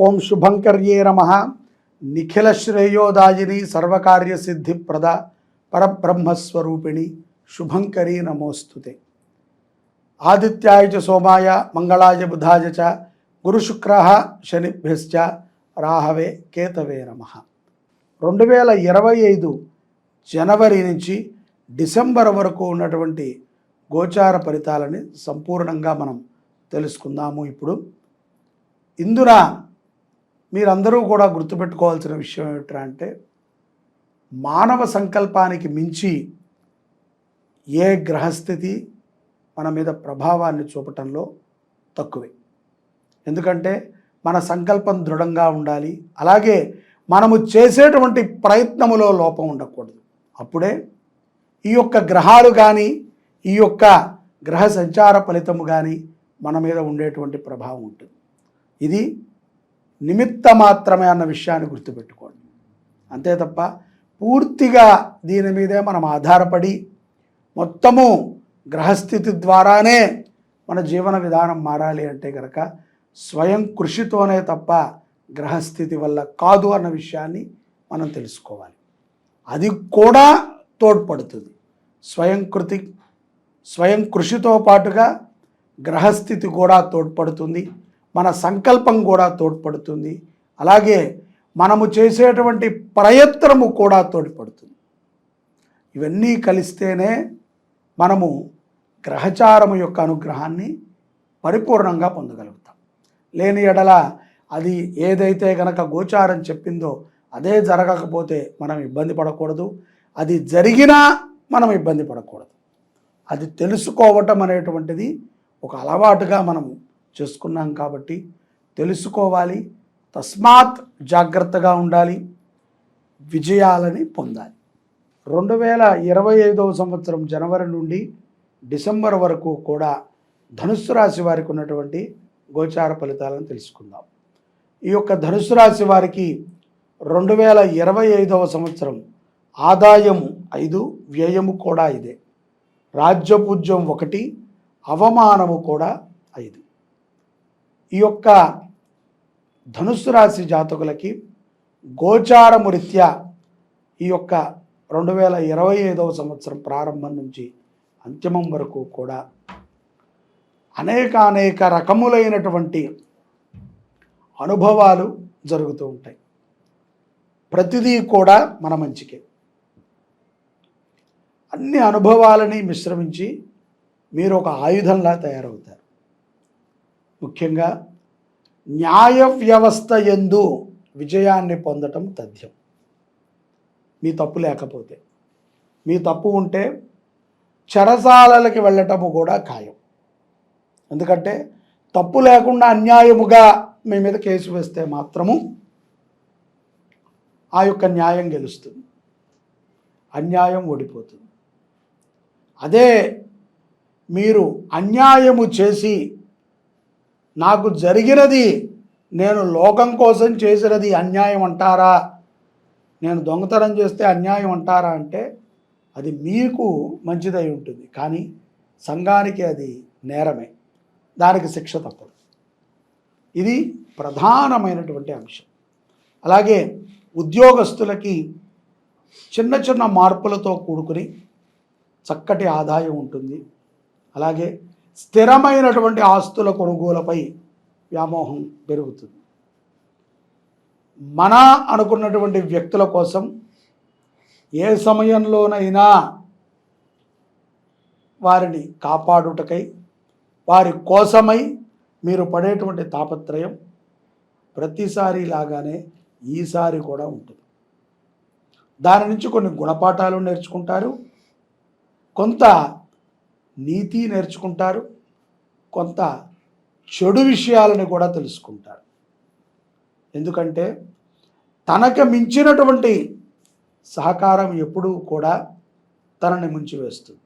ఓం శుభంకర్యే నమః. నిఖిల శ్రేయోదాయిని సర్వకార్య సిద్ధిప్రద పరబ్రహ్మస్వరూపిణి శుభంకరీ నమోస్తుతే. ఆదిత్యాయ చ సోమాయ మంగళాయ బుధాయ చ గురుశుక్రః శనిభ్యశ్చ రాహవే కేతవే నమః. 2025 జనవరి నుంచి డిసెంబర్ వరకు ఉన్నటువంటి గోచార ఫలితాలని సంపూర్ణంగా మనం తెలుసుకుందాము. ఇప్పుడు ఇందున మీరందరూ కూడా గుర్తుపెట్టుకోవాల్సిన విషయం ఏమిటంటే, మానవ సంకల్పానికి మించి ఏ గ్రహస్థితి మన మీద ప్రభావాన్ని చూపటంలో తక్కువే. ఎందుకంటే మన సంకల్పం దృఢంగా ఉండాలి, అలాగే మనము చేసేటువంటి ప్రయత్నములో లోపం ఉండకూడదు. అప్పుడే ఈ యొక్క గ్రహాలు కానీ ఈ యొక్క గ్రహ సంచార ఫలితము కానీ మన మీద ఉండేటువంటి ప్రభావం ఉంటుంది. ఇది నిమిత్త మాత్రమే అన్న విషయాన్ని గుర్తుపెట్టుకోండి. అంతే తప్ప పూర్తిగా దీని మీదే మనం ఆధారపడి మొత్తము గ్రహస్థితి ద్వారానే మన జీవన విధానం మారాలి అంటే కనుక స్వయం కృషితోనే తప్ప గ్రహస్థితి వల్ల కాదు అన్న విషయాన్ని మనం తెలుసుకోవాలి. అది కూడా తోడ్పడుతుంది. స్వయం కృషితో పాటుగా గ్రహస్థితి కూడా తోడ్పడుతుంది, మన సంకల్పం కూడా తోడ్పడుతుంది, అలాగే మనము చేసేటువంటి ప్రయత్నము కూడా తోడ్పడుతుంది. ఇవన్నీ కలిస్తేనే మనము గ్రహచారము యొక్క అనుగ్రహాన్ని పరిపూర్ణంగా పొందగలుగుతాం. లేని ఎడల అది ఏదైతే గనక గోచారం చెప్పిందో అదే జరగకపోతే మనం ఇబ్బంది పడకూడదు, అది జరిగినా మనం ఇబ్బంది పడకూడదు. అది తెలుసుకోవటం అనేటువంటిది ఒక అలవాటుగా మనం చేసుకున్నాం కాబట్టి తెలుసుకోవాలి. తస్మాత్ జాగ్రత్తగా ఉండాలి, విజయాలని పొందాలి. 2025 సంవత్సరం జనవరి నుండి డిసెంబర్ వరకు కూడా ధనుస్సు రాశి వారికి ఉన్నటువంటి గోచార ఫలితాలను తెలుసుకుందాం. ఈ యొక్క ధనుస్సు రాశి వారికి 2025 సంవత్సరం ఆదాయము 5, వ్యయము కూడా 5, రాజ్యపూజ్యం 1, అవమానము కూడా 5. ఈ యొక్క ధనుస్సు రాశి జాతకులకి గోచారము రీత్యా ఈ యొక్క 2025 సంవత్సరం ప్రారంభం నుంచి అంతిమం వరకు కూడా అనేక రకములైనటువంటి అనుభవాలు జరుగుతూ ఉంటాయి. ప్రతిదీ కూడా మన మంచికే. అన్ని అనుభవాలని మిశ్రమించి మీరు ఒక ఆయుధంలా తయారవుతారు. ముఖ్యంగా న్యాయ వ్యవస్థ యందు విజయాన్ని పొందటం తథ్యం. మీ తప్పు లేకపోతే, మీ తప్పు ఉంటే చెరసాలకి వెళ్ళటము కూడా ఖాయం. ఎందుకంటే తప్పు లేకుండా అన్యాయముగా మీ మీద కేసు వేస్తే మాత్రము ఆ యొక్క న్యాయం గెలుస్తుంది, అన్యాయం ఓడిపోతుంది. అదే మీరు అన్యాయము చేసి నాకు జరిగినది, నేను లోకం కోసం చేసినది అన్యాయం అంటారా, నేను దొంగతనం చేస్తే అన్యాయం అంటారా అంటే అది మీకు మంచిదై ఉంటుంది, కానీ సంఘానికి అది నేరమే, దానికి శిక్ష తప్పదు. ఇది ప్రధానమైనటువంటి అంశం. అలాగే ఉద్యోగస్తులకి చిన్న మార్పులతో కూడుకుని చక్కటి ఆదాయం ఉంటుంది. అలాగే స్థిరమైనటువంటి ఆస్తుల కొనుగోలుపై వ్యామోహం పెరుగుతుంది. మన అనుకున్నటువంటి వ్యక్తుల కోసం ఏ సమయంలోనైనా వారిని కాపాడుటకై, వారి కోసమై మీరు పడేటువంటి తాపత్రయం ప్రతిసారి లాగానే ఈసారి కూడా ఉంటుంది. దాని నుంచి కొన్ని గుణపాఠాలు నేర్చుకుంటారు, కొంత నీతి నేర్చుకుంటారు, కొంత చెడు విషయాలను కూడా తెలుసుకుంటారు. ఎందుకంటే తనకు మించినటువంటి సహకారం ఎప్పుడూ కూడా తనని ముంచివేస్తుంది.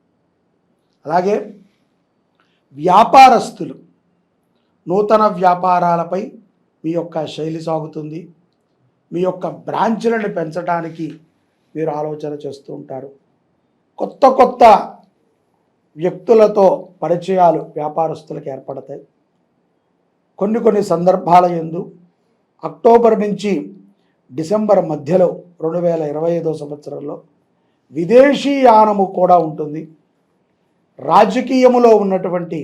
అలాగే వ్యాపారస్తులు నూతన వ్యాపారాలపై మీ యొక్క శైలి సాగుతుంది. మీ యొక్క బ్రాంచ్లను పెంచడానికి మీరు ఆలోచన చేస్తూ ఉంటారు. కొత్త వ్యక్తులతో పరిచయాలు వ్యాపారస్తులకు ఏర్పడతాయి. కొన్ని సందర్భాల యందు అక్టోబర్ నుంచి డిసెంబర్ మధ్యలో 2025 సంవత్సరంలో విదేశీ యానము కూడా ఉంటుంది. రాజకీయములో ఉన్నటువంటి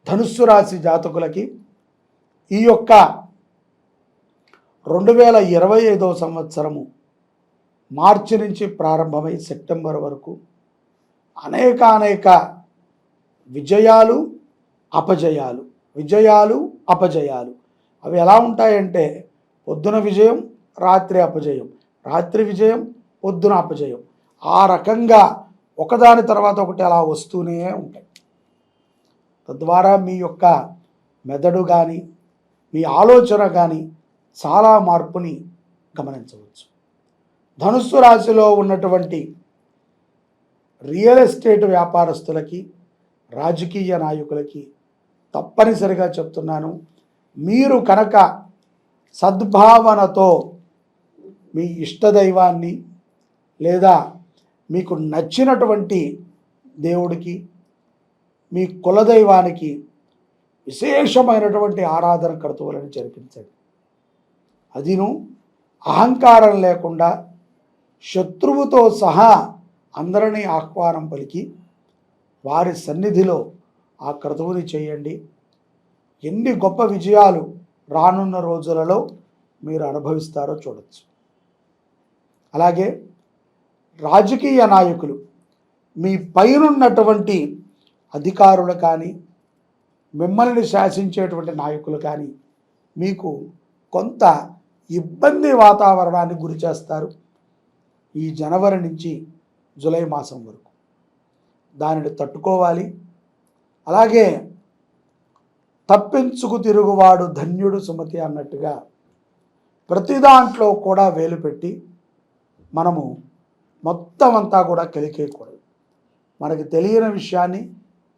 ధనుస్సు రాశి జాతకులకి ఈ యొక్క 2025 సంవత్సరము మార్చి నుంచి ప్రారంభమై సెప్టెంబర్ వరకు అనేక విజయాలు అపజయాలు అవి ఎలా ఉంటాయంటే పొద్దున విజయం, రాత్రి అపజయం, రాత్రి విజయం, పొద్దున అపజయం, ఆ రకంగా ఒకదాని తర్వాత ఒకటి అలా వస్తూనే ఉంటాయి. తద్వారా మీ యొక్క మెదడు కానీ మీ ఆలోచన కానీ చాలా మార్పుని గమనించవచ్చు. ధనుస్సు రాశిలో ఉన్నటువంటి రియల్ ఎస్టేట్ వ్యాపారస్తులకి, రాజకీయ నాయకులకి తప్పనిసరిగా చెప్తున్నాను, మీరు కనుక సద్భావనతో మీ ఇష్టదైవాన్ని లేదా మీకు నచ్చినటువంటి దేవుడికి, మీ కులదైవానికి విశేషమైనటువంటి ఆరాధన కర్తవ్యాలను జరిపించండి. అదిను అహంకారం లేకుండా శత్రువుతో సహా అందరినీ ఆహ్వానం పలికి వారి సన్నిధిలో ఆ క్రతువుని చేయండి. ఎన్ని గొప్ప విజయాలు రానున్న రోజులలో మీరు అనుభవిస్తారో చూడవచ్చు. అలాగే రాజకీయ నాయకులు, మీ పైనున్నటువంటి అధికారులు కానీ మిమ్మల్ని శాసించేటువంటి నాయకులు కానీ మీకు కొంత ఇబ్బంది వాతావరణాన్ని గురి చేస్తారు ఈ జనవరి నుంచి జూలై మాసం వరకు. దానిని తట్టుకోవాలి. అలాగే తప్పించుకు తిరుగువాడు ధన్యుడు సుమతి అన్నట్టుగా ప్రతి దాంట్లో కూడా వేలు పెట్టి మనము మొత్తం అంతా కూడా కలికేయకూడదు. మనకి తెలియని విషయాన్ని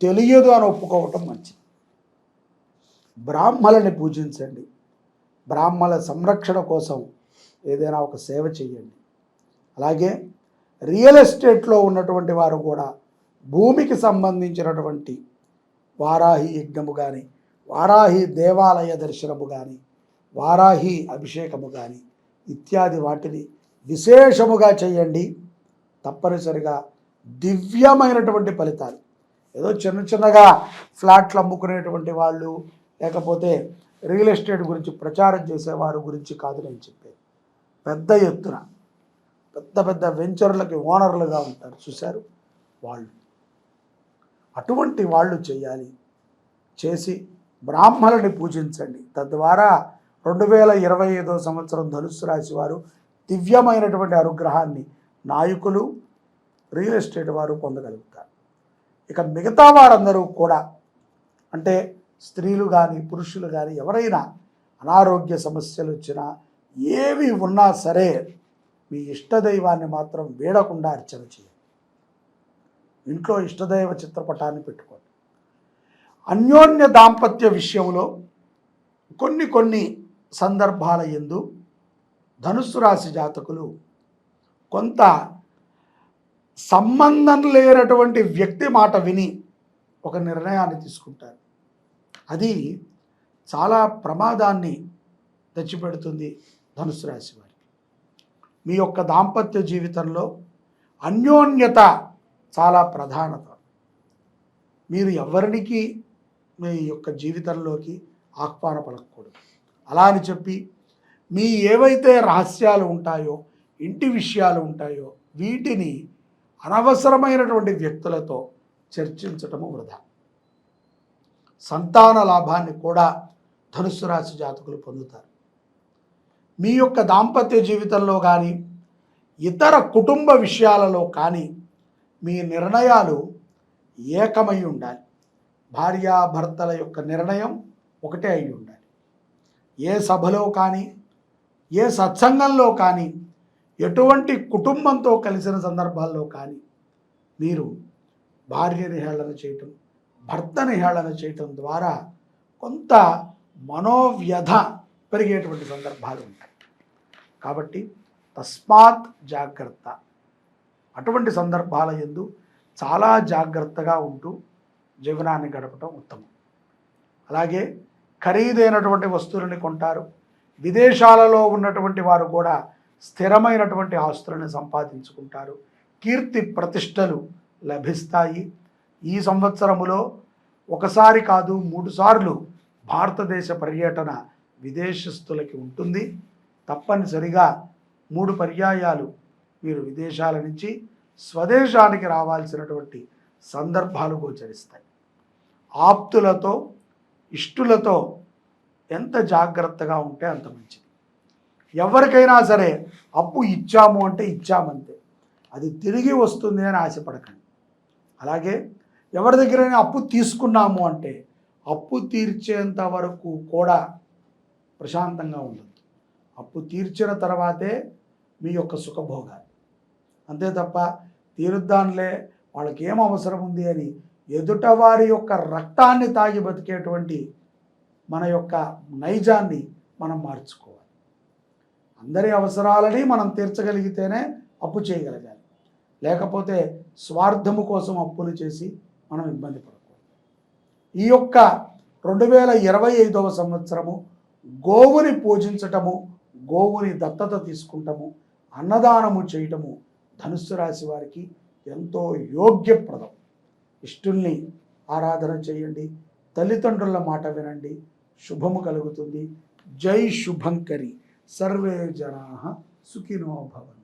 తెలియదు అని ఒప్పుకోవటం మంచిది. బ్రాహ్మణుని పూజించండి. బ్రాహ్మణ సంరక్షణ కోసం ఏదైనా ఒక సేవ చేయండి. అలాగే రియల్ ఎస్టేట్లో ఉన్నటువంటి వారు కూడా భూమికి సంబంధించినటువంటి వారాహి యజ్ఞము కానీ, వారాహి దేవాలయ దర్శనము కానీ, వారాహి అభిషేకము కానీ ఇత్యాది వాటిని విశేషముగా చేయండి. తప్పనిసరిగా దివ్యమైనటువంటి ఫలితాలు. ఏదో చిన్నగా ఫ్లాట్లు అమ్ముకునేటువంటి వాళ్ళు, లేకపోతే రియల్ ఎస్టేట్ గురించి ప్రచారం చేసేవారు గురించి కాదు నేను చెప్పేది. పెద్ద ఎత్తున పెద్ద వెంచర్లకి ఓనర్లుగా ఉంటారు చూశారు వాళ్ళు, అటువంటి వాళ్ళు చేయాలి. చేసి బ్రాహ్మణుని పూజించండి. తద్వారా 2025 సంవత్సరం ధనుస్సు రాశి వారు దివ్యమైనటువంటి అనుగ్రహాన్ని నాయకులు, రియల్ ఎస్టేట్ వారు పొందగలుగుతారు. ఇక మిగతా వారందరూ కూడా, అంటే స్త్రీలు కానీ పురుషులు కానీ ఎవరైనా అనారోగ్య సమస్యలు వచ్చినా ఏవి ఉన్నా సరే మీ ఇష్టదైవాన్ని మాత్రం వీడకుండా అర్చన చేయండి. ఇంట్లో ఇష్టదైవ చిత్రపటాన్ని పెట్టుకోండి. అన్యోన్య దాంపత్య విషయంలో కొన్ని సందర్భాల యందు ధనుస్సు రాశి జాతకులు కొంత సంబంధం లేనటువంటి వ్యక్తి మాట విని ఒక నిర్ణయాన్ని తీసుకుంటారు. అది చాలా ప్రమాదాన్ని తెచ్చిపెడుతుంది ధనుస్సు రాశి వారికి. మీ యొక్క దాంపత్య జీవితంలో అన్యోన్యత చాలా ప్రధానత. మీరు ఎవరికి మీ యొక్క జీవితంలోకి ఆహ్వాన పలకూడదు. అలా అని చెప్పి మీ ఏవైతే రహస్యాలు ఉంటాయో, ఇంటి విషయాలు ఉంటాయో వీటిని అనవసరమైనటువంటి వ్యక్తులతో చర్చించటము వృధా. సంతాన లాభాన్ని కూడా ధనుస్సు రాశి జాతకులు పొందుతారు. మీ యొక్క దాంపత్య జీవితంలో కానీ ఇతర కుటుంబ విషయాలలో కానీ మీ నిర్ణయాలు ఏకమై ఉండాలి. భార్యాభర్తల యొక్క నిర్ణయం ఒకటే అయి ఉండాలి. ఏ సభలో కానీ ఏ సత్సంగంలో కానీ ఎటువంటి కుటుంబంతో కలిసిన సందర్భాల్లో కానీ మీరు భార్యని హేళన చేయటం, భర్తని హేళన చేయటం ద్వారా కొంత మనోవ్యధ పెరిగేటువంటి సందర్భాలు ఉంటాయి. కాబట్టి తస్మాత్ జాగ్రత్త. అటువంటి సందర్భాల యందు చాలా జాగ్రత్తగా ఉంటూ జీవనాన్ని గడపటం ఉత్తమం. అలాగే ఖరీదైనటువంటి వస్తువులని కొంటారు, విదేశాలలో ఉన్నటువంటి వారు కూడా స్థిరమైనటువంటి ఆస్తులను సంపాదించుకుంటారు. కీర్తి ప్రతిష్టలు లభిస్తాయి. ఈ సంవత్సరములో ఒకసారి కాదు 3 సార్లు భారతదేశ పర్యటన విదేశస్తులకి ఉంటుంది. తప్పనిసరిగా 3 పర్యాయాలు మీరు విదేశాల నుంచి స్వదేశానికి రావాల్సినటువంటి సందర్భాలు గోచరిస్తాయి. ఆప్తులతో ఇష్టులతో ఎంత జాగ్రత్తగా ఉంటే అంత మంచిది. ఎవరికైనా సరే అప్పు ఇచ్చాము అంటే ఇచ్చామంతే, అది తిరిగి వస్తుంది అని ఆశపడకండి. అలాగే ఎవరి దగ్గరైనా అప్పు తీసుకున్నాము అంటే అప్పు తీర్చేంత వరకు కూడా ప్రశాంతంగా ఉండదు. అప్పు తీర్చిన తర్వాతే మీ యొక్క సుఖభోగాలు. అంతే తప్ప తీరుద్దాంలే వాళ్ళకి ఏం అవసరం ఉంది అని ఎదుటవారి యొక్క రక్తాన్ని తాగి బతికేటువంటి మన యొక్క నైజాన్ని మనం మార్చుకోవాలి. అందరి అవసరాలని మనం తీర్చగలిగితేనే అప్పు చేయగలగాలి. లేకపోతే స్వార్థము కోసం అప్పులు చేసి మనం ఇబ్బంది పడకూడదు. ఈ యొక్క 2025వ సంవత్సరము గోవుని పూజించటము, గోవుని దత్తత తీసుకుంటము, అన్నదానము చేయటము ధనుస్సు రాశి వారికి ఎంతో యోగ్యప్రదం. ఇష్టుల్ని ఆరాధన చేయండి, తల్లిదండ్రుల మాట వినండి, శుభము కలుగుతుంది. జై శుభంకరి. సర్వే జనాః సుఖినో భవంతు.